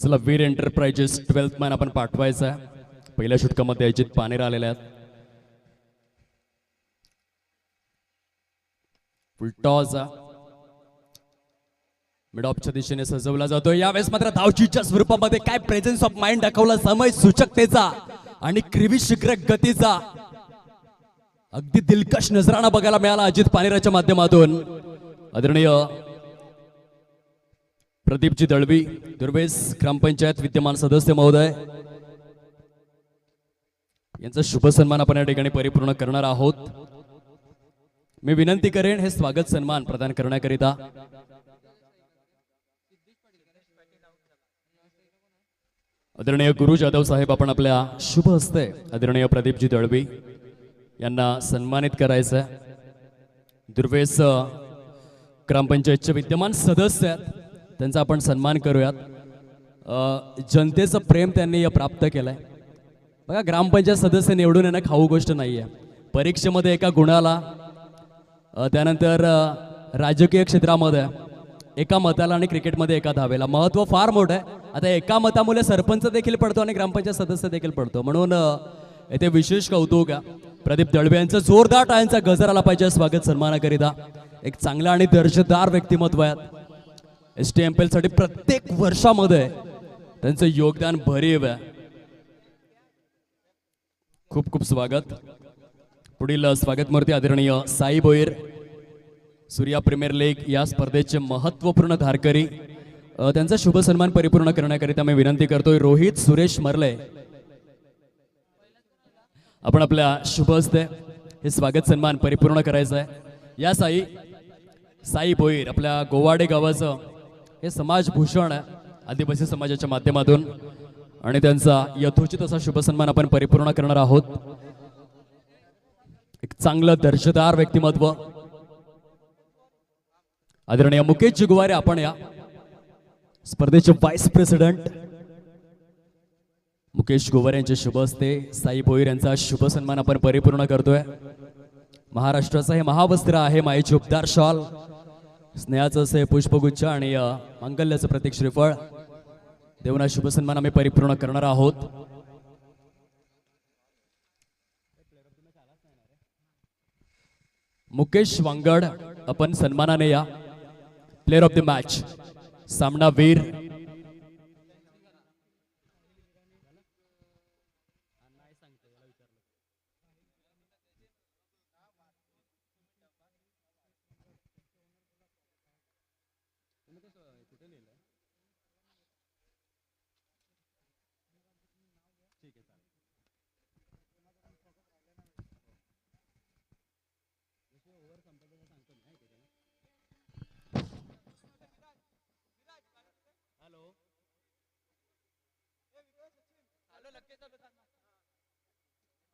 चला वीर enterprises 12th man आपण पाठवायचा आहे. पहिल्या षटकामध्ये अजित पानेर आलेले आहेत. फुलटॉस मिड ऑफच्या दिशेने सजवला जातो. यावेळेस मात्र धावचीच्या स्वरूपामध्ये काय प्रेझेन्स ऑफ माइंड दाखवला, समय सूचकतेचा आणि क्रिवी शीघ्र गतीचा अगदी दिलकश नजराणा बघायला मिळाला अजित पानेराच्या माध्यमातून. आदरणीय प्रदीपजी दळवी, दुर्वेस ग्रामपंचायत विद्यमान सदस्य महोदय यांचा शुभ सन्मान आपण या ठिकाणी परिपूर्ण करणार आहोत. मी विनंती करेन हे स्वागत सन्मान प्रदान करण्याकरिता आदरणीय गुरु जाधव साहेब आपण आपल्या शुभ हस्ते आदरणीय प्रदीपजी दळवी यांना सन्मानित करायचं आहे. दुर्वेस ग्रामपंचायतचे विद्यमान सदस्य आहेत, त्यांचा आपण सन्मान करूयात. जनतेचं प्रेम त्यांनी प्राप्त केलंय. बघा, ग्रामपंचायत सदस्य निवडून येणं खाऊ गोष्ट नाहीये. परीक्षेमध्ये एका गुणाला, त्यानंतर राजकीय क्षेत्रामध्ये एका मताला आणि क्रिकेटमध्ये एका धावेला महत्व फार मोठं आहे. आता एका मतामुळे सरपंच देखील पडतो आणि ग्रामपंचायत सदस्य देखील पडतो, म्हणून येथे विशेष कौतुक प्रदीप दळवे यांचं जोरदार टाळ्यांचा गजर आला पाहिजे स्वागत सन्मानाकरिता. एक चांगला आणि दर्जेदार व्यक्तिमत्व आहेत. STMPL साठी प्रत्येक वर्षामध्ये त्यांचं योगदान भरीव आहे. खूप खूप स्वागत. पुढील स्वागत मूर्ती आदरणीय साई भोईर, सूर्या प्रीमियर लीग या स्पर्धेचे महत्वपूर्ण धारकरी, त्यांचा शुभ सन्मान परिपूर्ण करण्याकरिता मी विनंती करतोय रोहित सुरेश मरले, आपण आपल्या शुभ हस्ते हे स्वागत सन्मान परिपूर्ण करायचं आहे. या साई भोईर आपल्या गोवाडे गावाचं हे समाजभूषण आहे आदिवासी समाजाच्या माध्यमातून, आणि त्यांचा यथोचित असा शुभ सन्मान आपण परिपूर्ण करणार आहोत. एक चांगलं दर्जेदार व्यक्तिमत्व आदरणीय मुकेश गुवारे, आपण या स्पर्धेचे व्हाईस प्रेसिडेंट मुकेश गुवारे यांच्या शुभ हस्ते साई भोईर यांचा शुभ सन्मान आपण परिपूर्ण करतोय. महाराष्ट्राचं हे महावस्त्र आहे, मायेची उपदार शॉल, स्नेहाचं असे पुष्पगुच्छ आणि मांगल्याचं प्रतीक श्रीफळ देवना शुभ सन्मान आम्ही परिपूर्ण करणार आहोत. मुकेश वांगड आपण सन्मानाने या. प्लेअर ऑफ द मॅच सामनावीर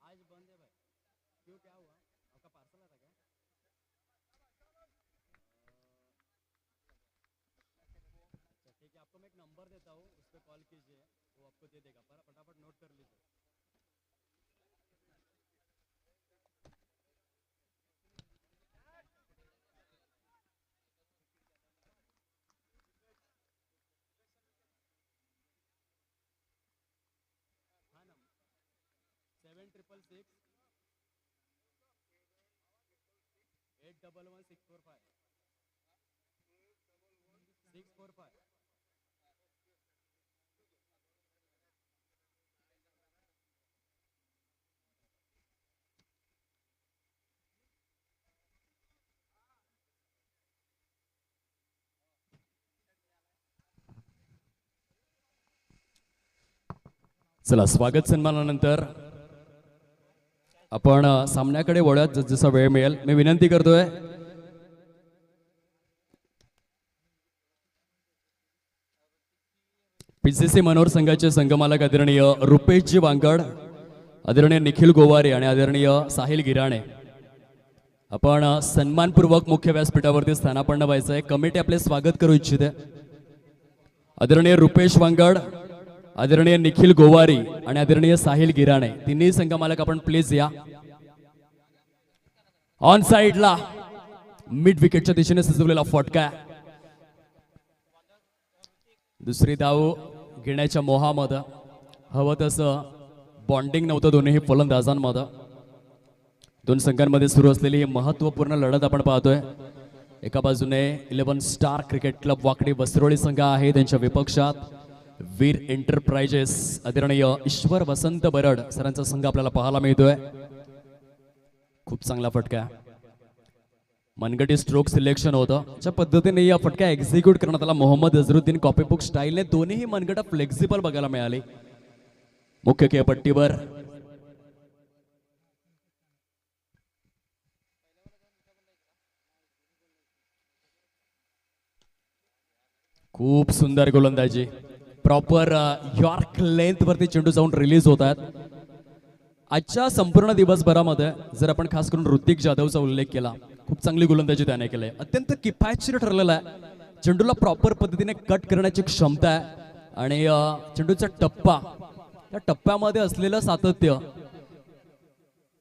आज बंद है भाई, क्यों, क्या हुआ? आपका पार्सल आता क्या? अच्छा ठीक है, आपको मैं एक नंबर देता हूँ, उस पर कॉल कीजिए, वो आपको दे देगा. पर फटाफट नोट कर लीजिए. हाँ नंबर 7666 811 645 645. चला, स्वागत सन्मानानंतर आपण सामन्याकडे वळूयात जसा वेळ मिळेल. मी विनंती करतोय PCC मनोहर संघाचे संघमालक आदरणीय रुपेशजी वांगड, आदरणीय निखिल गोवारे आणि आदरणीय साहिल गिराणे, आपण सन्मानपूर्वक मुख्य व्यासपीठावरती स्थानापन्न व्हायचं आहे. कमिटी आपले स्वागत करू इच्छिते. आदरणीय रुपेश वांगड, आदरणीय निखिल गोवारी आणि आदरणीय साहिल गिराणे, तिन्ही संघमालक आपण प्लीज या. ऑन साइडला मिड विकेटच्या दिशेने सजवलेला फटका, दुसरी धाव घेण्याच्या मोहामध्ये, हवं तसं बॉन्डिंग नव्हतं दोन्ही फलंदाजांमध्ये. दोन संघांमध्ये सुरू असलेली ही महत्त्वपूर्ण लढत आपण पाहतोय. एका बाजूने 11 स्टार क्रिकेट क्लब वाकडी वसरोळी संघ आहे, त्यांच्या विपक्षात वीर एंटरप्राइजेस आदरणीय ईश्वर वसंत बरड सरांचा संघ आपल्याला पाहायला मिळतोय. खूप चांगला फटका, मनगटी स्ट्रोक सिलेक्शन होतं. ज्या पद्धतीने या फटका एक्झिक्यूट करण्यात आला मोहम्मद अझरुद्दीन कॉपीबुक स्टाईलने, दोन्ही मनगटा फ्लेक्झिबल बघायला मिळाली. मुख्य खेळपट्टीवर खूप सुंदर गोलंदाजी, प्रॉपर यॉर्क लेंथ वरती चेंडू जाऊन रिलीज होत आहेत. आजच्या संपूर्ण दिवसभरामध्ये जर आपण खास करून ऋतिक जाधवचा उल्लेख केला, खूप चांगली गोलंदाजी त्याने केली, अत्यंत किफायतशीर ठरलेला आहे. चेंडूला प्रॉपर पद्धतीने कट करण्याची क्षमता आहे आणि चेंडूचा टप्पा, त्या टप्प्यामध्ये असलेलं सातत्य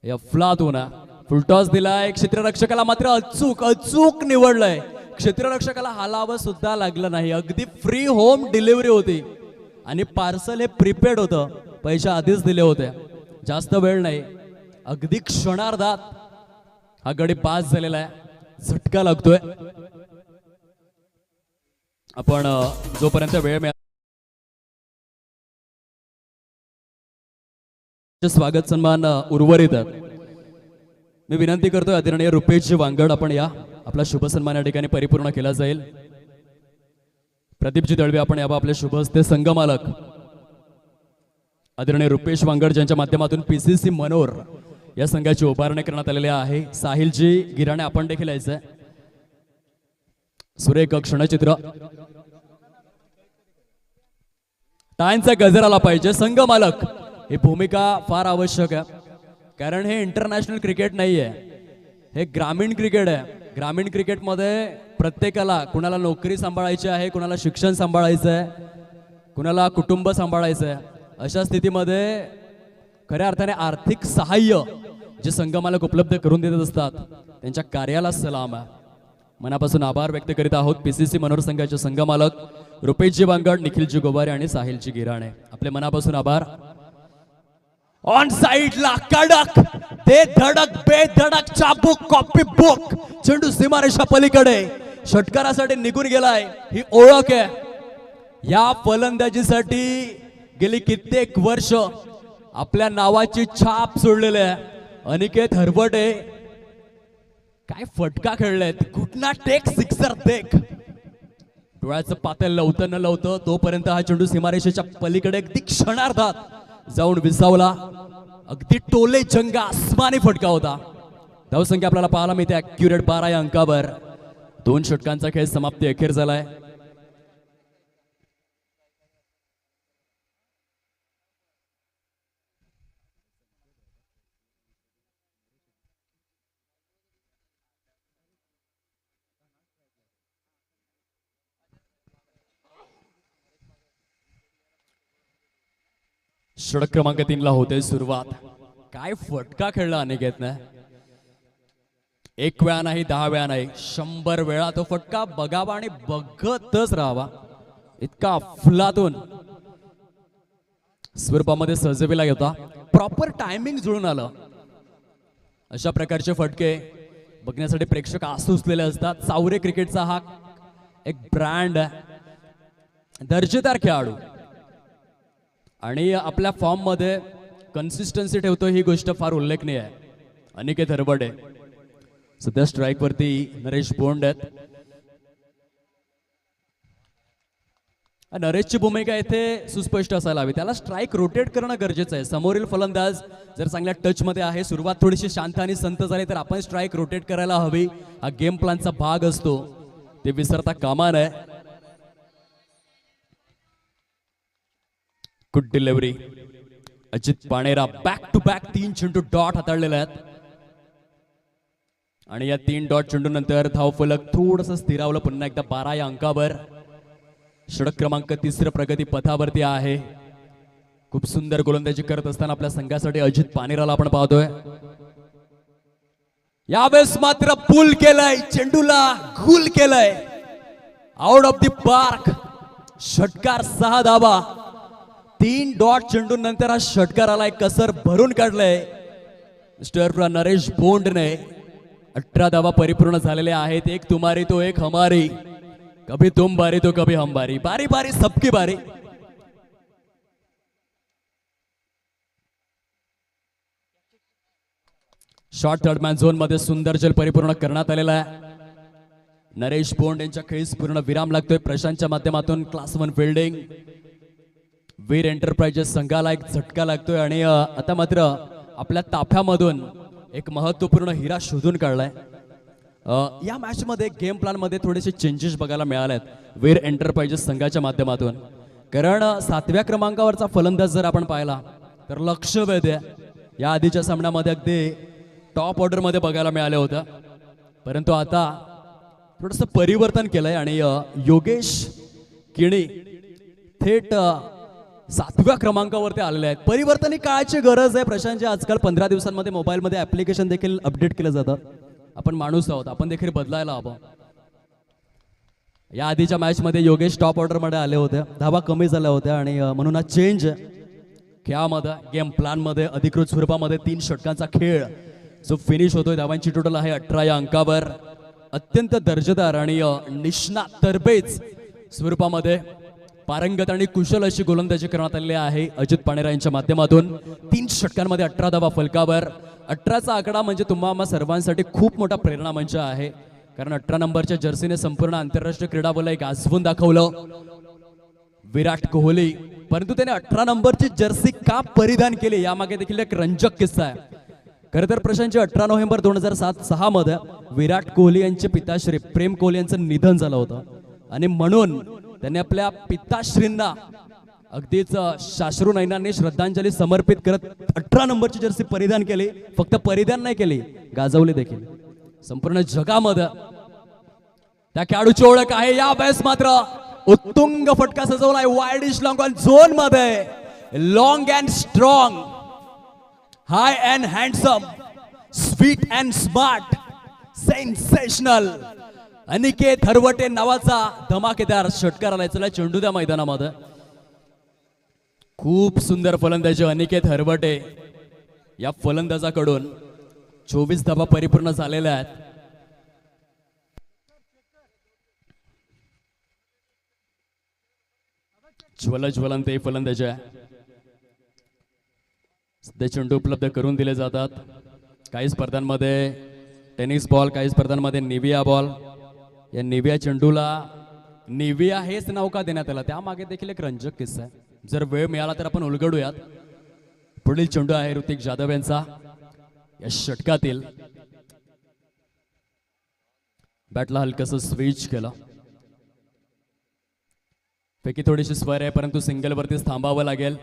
या फ्लातून फुलटॉस दिलाय क्षेत्ररक्षकाला, मात्र अचूक अचूक निवडलंय. क्षेत्ररक्षकाला हालावं सुद्धा लागलं नाही, अगदी फ्री होम डिलिव्हरी होती आणि पार्सल हे प्रीपेड होतं, पैसे आधीच दिले होते. जास्त वेळ नाही, अगदी क्षणार्धात हा गडी पास झालेला आहे. झटका लागतोय. आपण जोपर्यंत वेळ मिळाला स्वागत सन्मान उर्वरित मी विनंती करतोय आदरणीय रुपेशजी वांगड, आपण या, आपला शुभ सन्मान या ठिकाणी परिपूर्ण केला जाईल. प्रदीपजी दळवे आपण यावं, आपले शुभ हस्ते संघमालक आदरणीय रुपेश वांगड ज्यांच्या माध्यमातून PCC मनोर या संघाची उभारणी करण्यात आलेली आहे. साहिलजी गिराणे आपण देखील यायचंय. सुरेख क्षणचित्र, टाळ्यांचा गजर आला पाहिजे. संघ मालक ही भूमिका फार आवश्यक आहे, कारण हे इंटरनॅशनल क्रिकेट नाहीये, हे ग्रामीण क्रिकेट आहे. ग्रामीण क्रिकेटमध्ये प्रत्येकाला, कुणाला नोकरी सांभाळायची आहे, कुणाला शिक्षण सांभाळायचं आहे, कुणाला कुटुंब सांभाळायचं आहे. अशा स्थितीमध्ये खऱ्या अर्थाने आर्थिक सहाय्य जे संघमालक उपलब्ध करून देत असतात त्यांच्या कार्याला सलाम आहे. मनापासून आभार व्यक्त करीत आहोत PCC मनोर संघाचे संघमालक रुपेशजी वांगड, निखिलजी गोवारे आणि साहिलजी गिराणे. आपले मनापासून आभार. ऑन साइडला कडक दे धडक बे धडक चाबूक कॉपी बुक, चेंडू सीमारेषा पलीकडे षटकारासाठी निघून गेलाय. ही ओळख आहे या फलंदाजीसाठी. गेली कित्येक वर्ष आपल्या नावाची छाप सोडलेली आहे. अनिकेत हरवटे काय फटका खेळलेत, घुटना टेक सिक्सर देख. डोळ्याचं पातळ लवतं न लवतं तोपर्यंत हा चेंडू सीमारेषेच्या पलीकडे अगदी क्षणार्धात जाऊन विसावला. अगदी टोले जंगा आसमानी फटका होता. धावसंख्या आपल्याला पाहायला मिळते अॅक्युरेट 12 या अंकावर. 2 षटकांचा खेळ समाप्ती अखेर झालाय. षटक क्रमांक 3 ला होते सुरुवात. काय फटका खेळला अनिकेतने. 1 वेळा नाही, 10 वेळा नाही, 100 वेळा तो फटका बघावा आणि बघतच राहावा. इतका अफलातून स्वरूपामध्ये सजविला होता. प्रॉपर टायमिंग जुळून आलं. अशा प्रकारचे फटके बघण्यासाठी प्रेक्षक आसुसलेले असतात. चावरे क्रिकेटचा हा एक ब्रँड आहे. दर्जेदार खेळाडू आणि आपल्या फॉर्म मध्ये कन्सिस्टन्सी ठेवतो, ही गोष्ट फार उल्लेखनीय आहे. अनिकेत हरवटे सध्या स्ट्राईक वरती नरेश बोंड आहेत. नरेशची भूमिका इथे सुस्पष्ट असायला हवी. त्याला स्ट्राईक रोटेट करणं गरजेचं आहे. समोरील फलंदाज जर चांगल्या टच मध्ये आहे, सुरुवात थोडीशी शांत आणि संत झाली तर आपण स्ट्राईक रोटेट करायला हवी. हा गेम प्लॅनचा भाग असतो, ते विसरता कामा नये. Good delivery. Ajit Panera back to back 3 चेंडू डॉट हाताळलेले आहेत आणि या 3 डॉट चेंडू नंतर धावफलक थोडंसं स्थिरावलं पुन्हा एकदा 12 या अंकावर. षटक क्रमांक 3 प्रगती पथावरती आहे. खूप सुंदर गोलंदाजी करत असताना आपल्या संघासाठी अजित पाणेराला आपण पाहतोय. यावेळेस मात्र पुल केलंय, चेंडूला घुल केलंय, आउट ऑफ द पार्क. षटकार 6 धावा. 3 डॉट चेंडू नंतर हा षटकार आलाय, कसर भरून काढलंय मिस्टर नरेश बोंडने. 18 धावा परिपूर्ण झालेले आहेत. एक तुम्हारी तो एक हमारी, कभी तुम बारी तो कभी हम बारी, बारी बारी सबकी बारी. शॉर्ट थर्ड मॅन झोन मध्ये सुंदर जल परिपूर्ण करण्यात आलेला आहे. नरेश बोंड यांच्या खेळीस पूर्ण विराम लागतोय. प्रशांतच्या माध्यमातून क्लास 1 फिल्डिंग. वीर एंटरप्राइजेस संघाला एक झटका लागतोय आणि आता मात्र आपल्या ताफ्यामधून एक महत्वपूर्ण हिरा शोधून काढलाय. या मॅच मध्ये गेम प्लॅन मध्ये थोडेसे चेंजेस बघायला मिळाले आहेत वीर एंटरप्राइजेस संघाच्या माध्यमातून. कारण 7व्या क्रमांकावरचा फलंदाज जर आपण पाहिला तर लक्ष वेधे या आधीच्या सामन्यामध्ये अगदी टॉप ऑर्डर मध्ये बघायला मिळालं होतं, परंतु आता थोडंसं परिवर्तन केलंय आणि योगेश किणी थेट 7व्या क्रमांकावरती आलेले आहेत. परिवर्तन ही काळाची गरज आहे प्रशांतजी. आजकाल 15 दिवसांमध्ये मोबाईलमध्ये ऍप्लिकेशन देखील अपडेट केलं जातं. आपण माणूस आहोत, आपण देखील बदलायला हवं. या आधीच्या मॅच मध्ये योगेश टॉप ऑर्डर मध्ये आले होते, धावा कमी झाल्या होत्या आणि म्हणून हा चेंज खेळामध्ये गेम प्लॅन मध्ये अधिकृत स्वरूपामध्ये 3 षटकांचा खेळ जो फिनिश होतोय. धावांची टोटल आहे 18 या अंकावर. अत्यंत दर्जेदार आणि निष्णात तरबेज स्वरूपामध्ये पारंगत आणि कुशल अशी गोलंदाजी करण्यात आलेली आहे अजित पाणेरा यांच्या माध्यमातून. 3 षटकांमध्ये 18 धावा फलकावर. 18चा आकडा म्हणजे तुम्हा सर्वांसाठी खूप मोठा प्रेरणा मंच आहे, कारण 18 नंबरच्या जर्सीने संपूर्ण आंतरराष्ट्रीय क्रीडा बोला एक गाजवून दाखवलं विराट कोहली. परंतु त्याने 18 नंबरची जर्सी का परिधान केली यामागे देखील एक रंजक किस्सा आहे. खरं तर प्रशांतजी 18 नोव्हेंबर 2006 मध्ये विराट कोहली यांचे पिताश्री प्रेम कोहली यांचं निधन झालं होतं आणि म्हणून त्यांनी आपल्या पिताश्रींना अगदीच शाश्रू नयनांनी श्रद्धांजली समर्पित करत 18 नंबरची जर्सी परिधान केली. फक्त परिधान नाही केली, गाजवली देखील संपूर्ण जगामध्ये. त्या खेळाडूची ओळख आहे. या वेळेस मात्र उत्तुंग फटका सजवलाय वाईडिश लॉंग ऑन झोन मध्ये. Long and strong, high and handsome, sweet and smart, sensational Aniket Harwate नावाचा धमाकेदार षटकार आलाय. चला चेंडू द्या मैदानामध्ये. खूप सुंदर फलंदाजी अनिकेत हरवटे या फलंदाजाकडून. 24 धावा परिपूर्ण झालेल्या आहेत. ज्वलंत ही फलंदाजी आहे. सध्या चेंडू उपलब्ध करून दिले जातात. काही स्पर्धांमध्ये टेनिस बॉल, काही स्पर्धांमध्ये निविया बॉल. या निविया चेंडूला निविया हेच नाव का देण्यात आलं त्यामागे देखील एक रंजक किस्सा आहे. जर वेळ मिळाला तर आपण उलगडूयात. पुढील चेंडू आहे ऋतिक जाधव यांचा. या षटकातील बॅटला हलकस स्विच केला. पैकी थोडीशी स्वर आहे, परंतु सिंगल वरतीच थांबावं लागेल.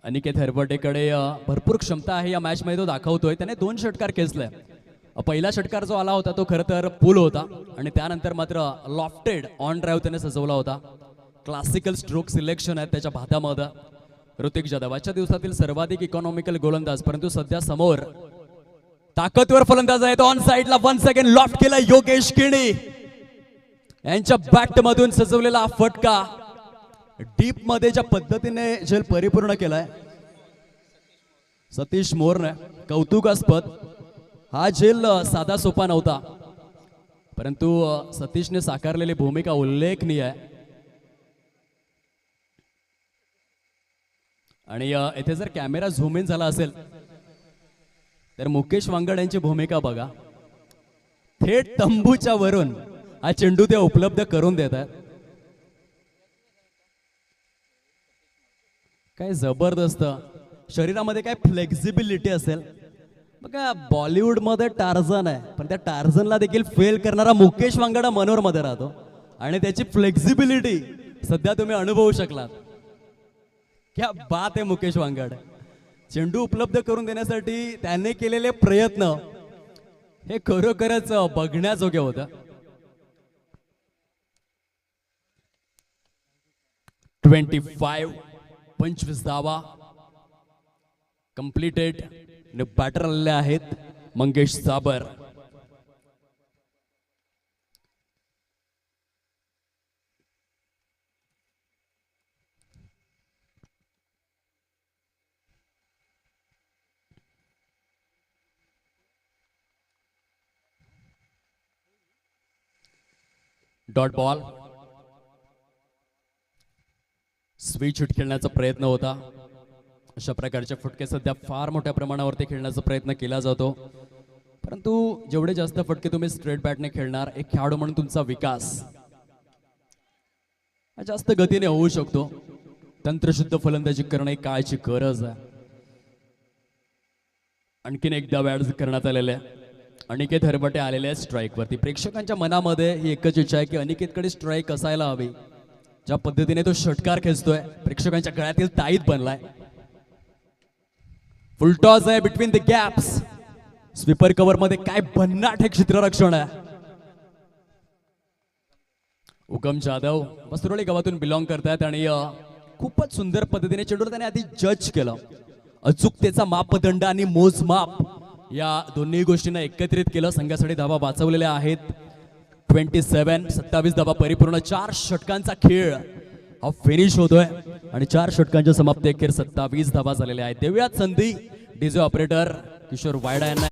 अनिकेत हरवटेकडे भरपूर क्षमता आहे या मॅच मध्ये, तो दाखवतोय. त्याने 2 षटकार खेचले. पहिला षटकार जो आला होता तो खरं तर पूल होता आणि त्यानंतर मात्र लॉफ्टेड ऑन ड्राईव्ह त्याने सजवला होता. क्लासिकल स्ट्रोक सिलेक्शन आहे त्याच्या भातामध्ये. ऋतिक जाधव आजच्या दिवसातील सर्वाधिक इकॉनॉमिकल गोलंदाज, परंतु सध्या समोर ताकदवर फलंदाज आहेत. ऑन साइडला 1 सेकंड लॉफ्ट केला योगेश किणी यांच्या बॅट मधून सजवलेला फटका डीप मध्ये ज्या पद्धतीने झेल परिपूर्ण केलाय सतीश मोरने, कौतुकास्पद. हा झेल साधा सोपा नव्हता, परंतु सतीशने साकारलेली भूमिका उल्लेखनीय आहे. आणि येथे जर कॅमेरा झूम इन झाला असेल तर मुकेश वांगड यांची भूमिका बघा. थेट तंबूच्या वरून हा चेंडू ते उपलब्ध करून देतात. काय जबरदस्त शरीरामध्ये काय फ्लेक्झिबिलिटी असेल बघा. बॉलिवूड मध्ये टार्झन आहे, पण त्या टार्झनला देखील फेल करणारा मुकेश वांगड मनोर मध्ये राहतो आणि त्याची फ्लेक्झिबिलिटी सध्या तुम्ही अनुभवू शकलात. क्या बात आहे मुकेश वांगड. चेंडू उपलब्ध करून देण्यासाठी त्याने केलेले प्रयत्न हे खरोखरच बघण्याजोगे होतं. 25 धावा कंप्लीटेड. बॅटर आलेले आहेत मंगेश साबर. Dot ball. स्विच हिट खेळण्याचा प्रयत्न होता. अशा प्रकारचे फटके सध्या फार मोठ्या प्रमाणावरती खेळण्याचा प्रयत्न केला जातो, परंतु जेवढे जास्त फटके तुम्ही स्ट्रेट बॅटने खेळणार, एक खेळाडू म्हणून तुमचा विकास जास्त गतीने होऊ शकतो. तंत्रशुद्ध फलंदाजी करणे काळाची गरज आहे. आणखीन एकदा बॅट करण्यात आलेले आहे. अनिकेत हरबटे आलेले आहेत स्ट्राईक वरती. प्रेक्षकांच्या मनामध्ये ही एकच इच्छा आहे की अनिकेतकडे स्ट्राईक असायला हवी. ज्या पद्धतीने तो षटकार खेचतोय, प्रेक्षकांच्या गळ्यातील ताईत बनलाय. फुलटॉस आहे between the gaps. Sweeper cover मध्ये काय भन्नाट हे क्षेत्ररक्षण आहे. उगम जाधव वसरोळी गावातून बिलॉंग करतात आणि खूपच सुंदर पद्धतीने चेंडूला त्याने आधी जज केलं. अचूकतेचा मापदंड आणि मोजमाप या दोन्ही गोष्टींना एकत्रित केलं. संघासाठी धावा वाचवलेल्या आहेत 27 धावा परिपूर्ण. 4 षटकांचा खेळ हा फिनिश होतोय आणि 4 षटकांच्या समाप्ती अखेर 27 धावा झालेल्या आहेत. देऊयात संधी डीजे ऑपरेटर किशोर वायडा यांना.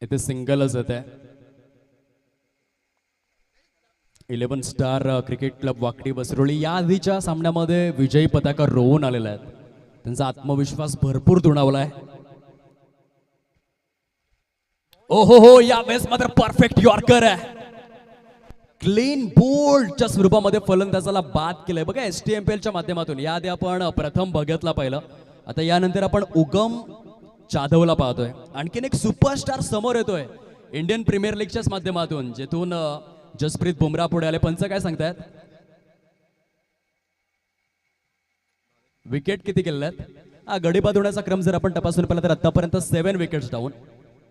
इथे सिंगलच येत आहे. 11 स्टार क्रिकेट क्लब वाकडी वसरोळी या आधीच्या सामन्यामध्ये विजयी पताका रोवून आलेला आहेत. त्यांचा आत्मविश्वास भरपूर दुणावलाय. ओहो हो, या वेळेस मात्र परफेक्ट यॉर्कर आहे. क्लीन बोल्डच्या स्वरूपामध्ये फलंदाजाला बाद केलंय बघा STMPLच्या माध्यमातून. याआधी आपण प्रथम भगतला पाहिलं, आता यानंतर आपण उगम जाधवला पाहतोय. आणखीन एक सुपरस्टार समोर येतोय इंडियन प्रीमियर लीगच्याच माध्यमातून, जेथून जसप्रीत बुमराह पुढे आले. पंच काय सांगतायत? विकेट किती केलेल्या आहेत? गडी बाद होण्याचा क्रम जर आपण तपासून पाहिला तर आतापर्यंत 7 विकेट्स डाऊन,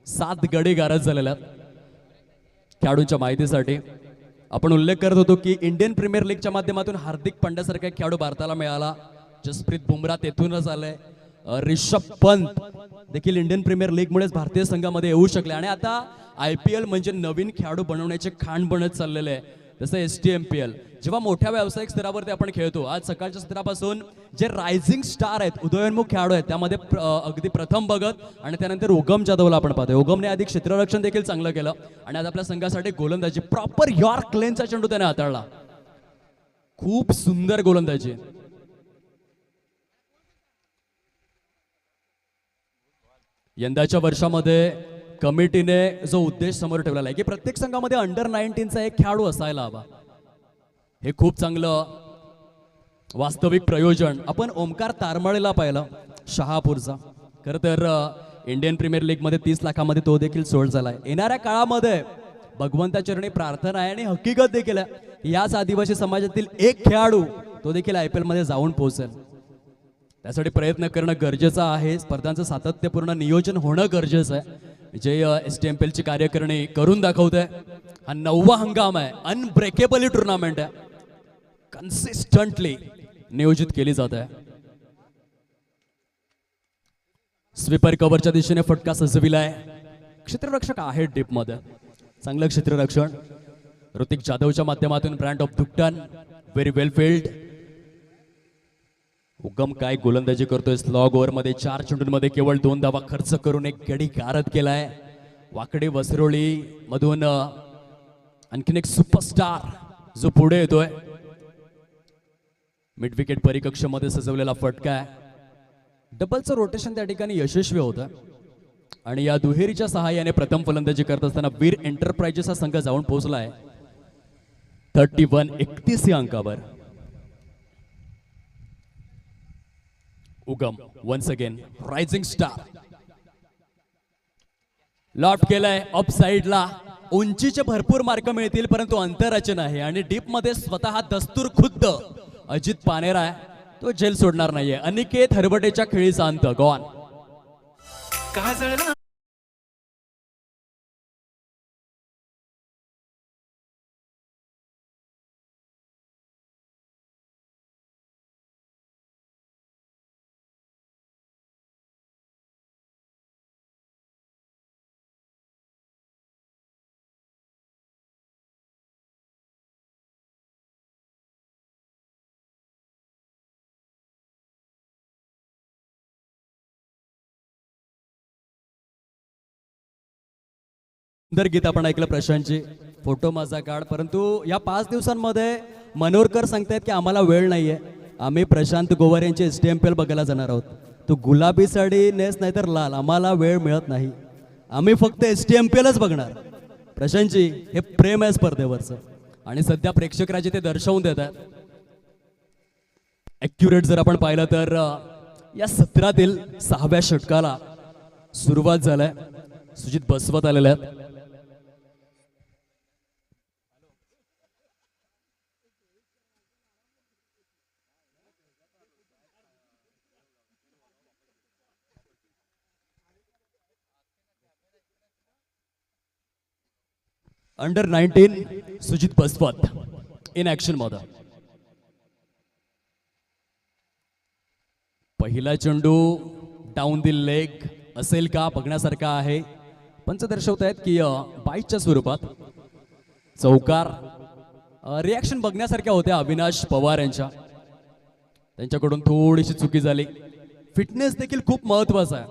7 गडी गारद झालेल्या आहेत. खेळाडूंच्या माहितीसाठी आपण उल्लेख करत होतो की इंडियन प्रीमियर लीगच्या माध्यमातून हार्दिक पांड्यासारखा एक खेळाडू भारताला मिळाला. जसप्रीत बुमराह तेथूनच आलाय. रिषभ पंत देखील इंडियन प्रीमियर लीगमुळेच भारतीय संघामध्ये येऊ शकले आणि आता IPL म्हणजे नवीन खेळाडू बनवण्याचे खाण बनत चाललेले आहे. जसं STMPL जेव्हा मोठ्या व्यावसायिक स्तरावरती आपण खेळतो, आज सकाळच्या स्तरापासून जे रायझिंग स्टार आहेत, उदयोन्मुख खेळाडू आहेत, त्यामध्ये अगदी प्रथम भगत आणि त्यानंतर उगम जाधवला आपण पाहतोय. उगमने आधी क्षेत्ररक्षण देखील चांगलं केलं आणि आज आपल्या संघासाठी गोलंदाजी प्रॉपर यॉर्क लेनचा चेंडू त्याने हाताळला. खूप सुंदर गोलंदाजी. यंदाच्या वर्षामध्ये कमिटीने जो उद्देश समोर ठेवलेला आहे की प्रत्येक संघामध्ये अंडर-19चा एक खेळाडू असायला हवा, हे खूप चांगलं वास्तविक प्रयोजन आपण ओमकार तारमाळेला पाहिलं शहापूरचा. खरं तर इंडियन प्रीमियर लीगमध्ये 30 लाखामध्ये तो देखील सोड झालाय. येणाऱ्या काळामध्ये भगवंताचरणी प्रार्थना आहे आणि हकीकत देखील आहे, याच आदिवासी समाजातील एक खेळाडू तो देखील IPL मध्ये जाऊन पोहोचेल. त्यासाठी प्रयत्न करणं गरजेचं आहे. स्पर्धांचं सातत्यपूर्ण नियोजन होणं गरजेचं आहे, जे STMPLची कार्यकारिणी करून दाखवत आहे. हा 9वा हंगाम आहे. अनब्रेकेबल टुर्नामेंट आहे, कन्सिस्टंटली नियोजित केली जात आहे. स्वीपर कव्हरच्या दिशेने फटका सजविलाय. क्षेत्ररक्षक आहे डीप मध्ये, चांगलं क्षेत्ररक्षण. ऋतिक जाधवच्या माध्यमातून ब्रँड ऑफ दुकटन, व्हेरी वेल फील्ड. उगम काय गोलंदाजी करतोय. स्लॉग ओव्हर मध्ये 4 चेंडूंमध्ये केवळ 2 धावा खर्च करून एक गडी गारद केलाय. वाकडे वसरोळी मधून आणखीन एक सुपरस्टार जो पुढे येतोय. मिड विकेट परिकक्षामध्ये सजवलेला फटका आहे. डबलचं रोटेशन त्या ठिकाणी यशस्वी होतं आणि या दुहेरीच्या सहाय्याने प्रथम फलंदाजी करत असताना वीर एंटरप्राइजेस हा संघ जाऊन पोहोचलाय 31-31 या अंकावर. उगम once again rising star, loft केलाय अप साइडला. उंचीचे भरपूर मार्क मिळतील परंतु अंतराचे नाही आणि डीप मध्ये स्वतः दस्तूर खुद्द अजित पानेरा आहे, तो झेल सोडणार नाहीये. अनिकेत हरबटेच्या खेळीचा अंत. गॉन. सुंदर गीत आपण ऐकलं प्रशांतची. फोटो माझा काढ. परंतु या 5 दिवसांमध्ये मनोरकर सांगतायत की आम्हाला वेळ नाहीये. आम्ही प्रशांत गोवार यांचे STMPL बघायला जाणार आहोत. तो गुलाबी साडी नेस नाही तर लाल, आम्हाला वेळ मिळत नाही. आम्ही फक्त STMPLच बघणार. प्रशांतजी, हे प्रेम आहे स्पर्धेवरचं आणि सध्या प्रेक्षकराजे ते दर्शवून देतात. ॲक्युरेट जर आपण पाहिलं तर या सत्रातील 6व्या षटकाला सुरुवात झालाय. सुजित बसवत आलेले आहेत. अंडर 19 सुजित बसवत इन ऍक्शन मध्ये. पहिला चेंडू डाऊन दी लेग असेल का बघण्यासारखा आहे. पंच दर्शवत आहेत की बाईटच्या स्वरूपात चौकार. रिॲक्शन बघण्यासारख्या होत्या अविनाश पवार यांच्या. त्यांच्याकडून थोडीशी चुकी झाली. फिटनेस देखील खूप महत्वाचा आहे.